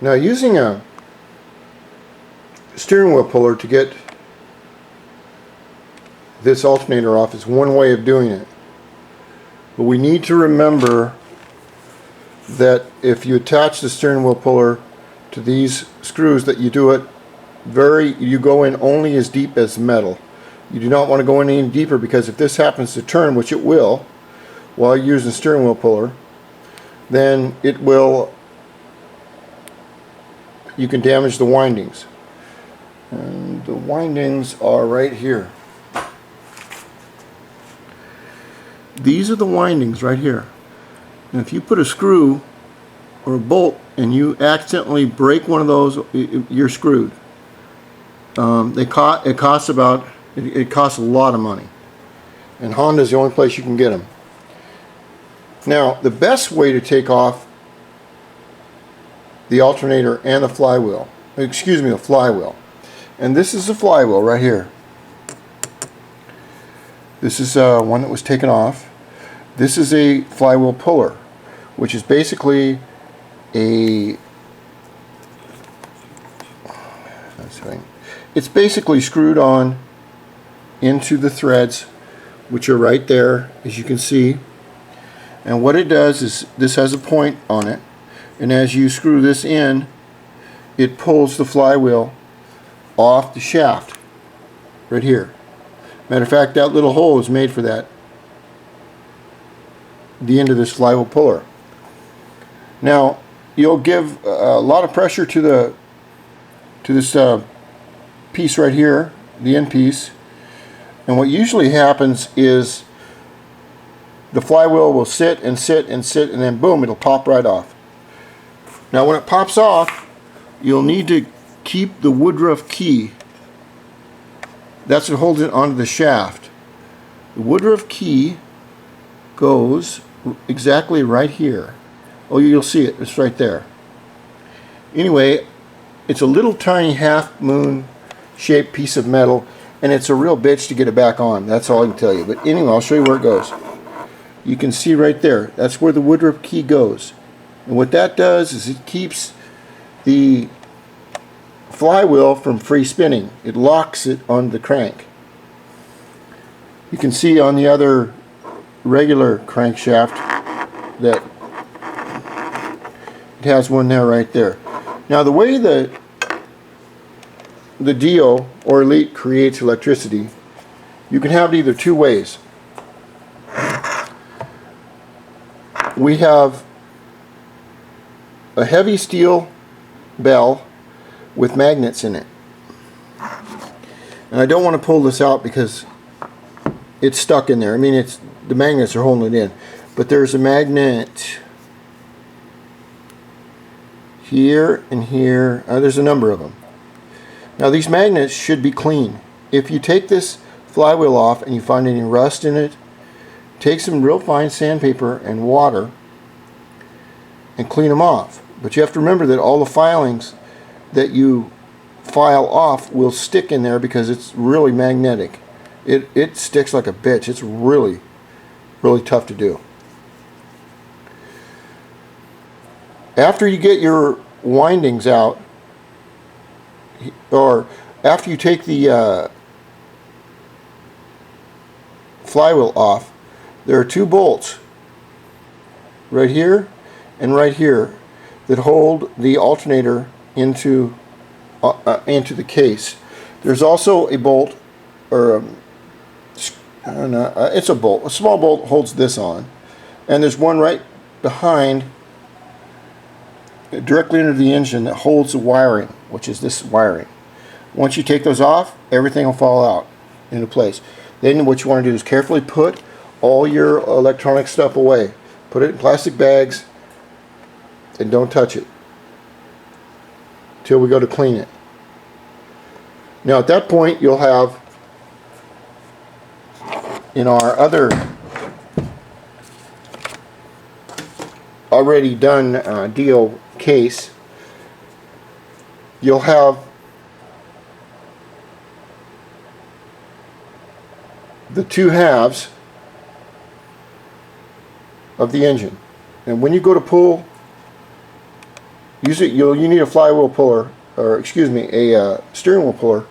Now, using a steering wheel puller to get this alternator off is one way of doing it. But we need to remember that if you attach the steering wheel puller to these screws, that you do it you go in only as deep as metal. You do not want to go in any deeper, because if this happens to turn, which it will, while you're using the steering wheel puller, then it will, you can damage the windings. And the windings are right here. These are the windings right here. And if you put a screw or a bolt and you accidentally break one of those, you're screwed. It costs a lot of money. And Honda's the only place you can get them. Now, the best way to take off the alternator and the flywheel, the flywheel. And this is the flywheel right here. This is one that was taken off. This is a flywheel puller, which is basically it's basically screwed on into the threads, which are right there, as you can see. And what it does is, this has a point on it, and as you screw this in, it pulls the flywheel off the shaft right here. Matter of fact, that little hole is made for that, the end of this flywheel puller. Now, you'll give a lot of pressure to this piece right here, the end piece, and what usually happens is the flywheel will sit and sit and sit, and then boom, it'll pop right off. Now, when it pops off, you'll need to keep the woodruff key. That's what holds it onto the shaft. The woodruff key goes exactly right here. Oh, you'll see it. It's right there. Anyway, it's a little tiny half moon shaped piece of metal, and it's a real bitch to get it back on. That's all I can tell you. But anyway, I'll show you where it goes. You can see right there. That's where the woodruff key goes. And what that does is it keeps the flywheel from free spinning. It locks it on the crank. You can see on the other regular crankshaft that it has one there right there. Now, the way the DIO or Elite creates electricity, you can have it either two ways. We have a heavy steel bell with magnets in it. And I don't want to pull this out because it's stuck in there. I mean, the magnets are holding it in. But there's a magnet here and here. There's a number of them. Now, these magnets should be clean. If you take this flywheel off and you find any rust in it, take some real fine sandpaper and water and clean them off. But you have to remember that all the filings that you file off will stick in there because it's really magnetic. It sticks like a bitch. It's really, really tough to do. After you get your windings out, or after you take the flywheel off, there are two bolts right here and right here that hold the alternator into the case. There's also a bolt, or I don't know, it's a bolt. A small bolt holds this on, and there's one right behind, directly under the engine, that holds the wiring, which is this wiring. Once you take those off, everything will fall out into place. Then what you want to do is carefully put all your electronic stuff away. Put it in plastic bags and don't touch it till we go to clean it. Now, at that point, you'll have, in our other already done DIO case, you'll have the two halves of the engine. And when you go to pull you need a flywheel puller, or excuse me, a steering wheel puller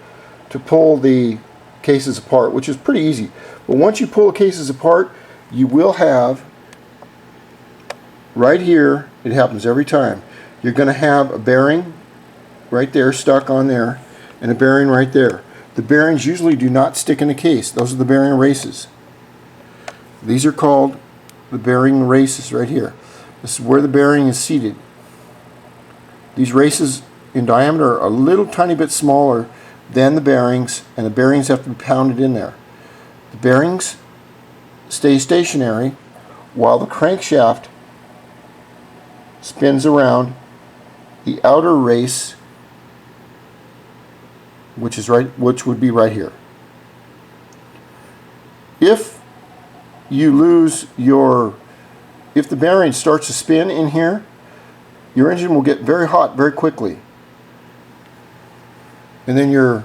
to pull the cases apart, which is pretty easy. But once you pull the cases apart, you will have right here, it happens every time, you're going to have a bearing right there stuck on there and a bearing right there. The bearings usually do not stick in the case. Those are the bearing races. These are called the bearing races right here. This is where the bearing is seated. These races in diameter are a little tiny bit smaller than the bearings, and the bearings have to be pounded in there. The bearings stay stationary while the crankshaft spins around the outer race, which would be right here. If you lose if the bearing starts to spin in here, your engine will get very hot very quickly, and then you're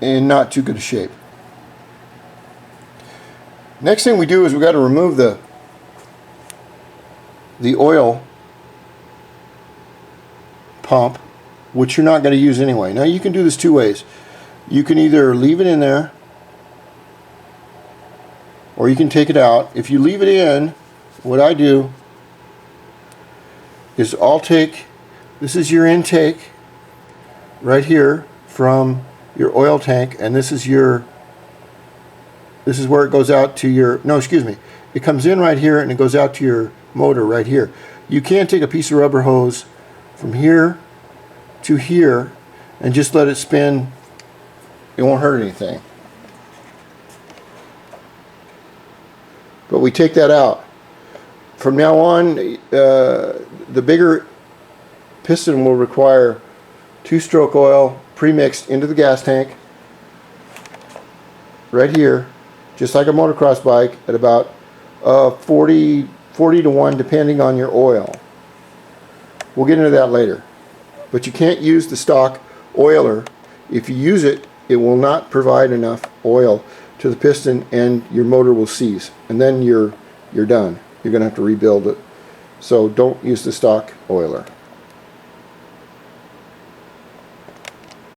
in not too good a shape. Next thing we do is we got to remove the oil pump, which you're not going to use anyway. Now you can do this two ways. You can either leave it in there, or you can take it out. If you leave it in, what I do is I'll take, this is your intake right here from your oil tank, and this is where it goes out to your, no, excuse me, it comes in right here and it goes out to your motor right here. You can't take a piece of rubber hose from here to here and just let it spin. It won't hurt anything. But we take that out. From now on, the bigger piston will require 2-stroke oil pre-mixed into the gas tank right here, just like a motocross bike, at about 40 to 1 depending on your oil. We'll get into that later. But you can't use the stock oiler. If you use it, it will not provide enough oil to the piston and your motor will seize. And then you're done. You're going to have to rebuild it. So don't use the stock oiler.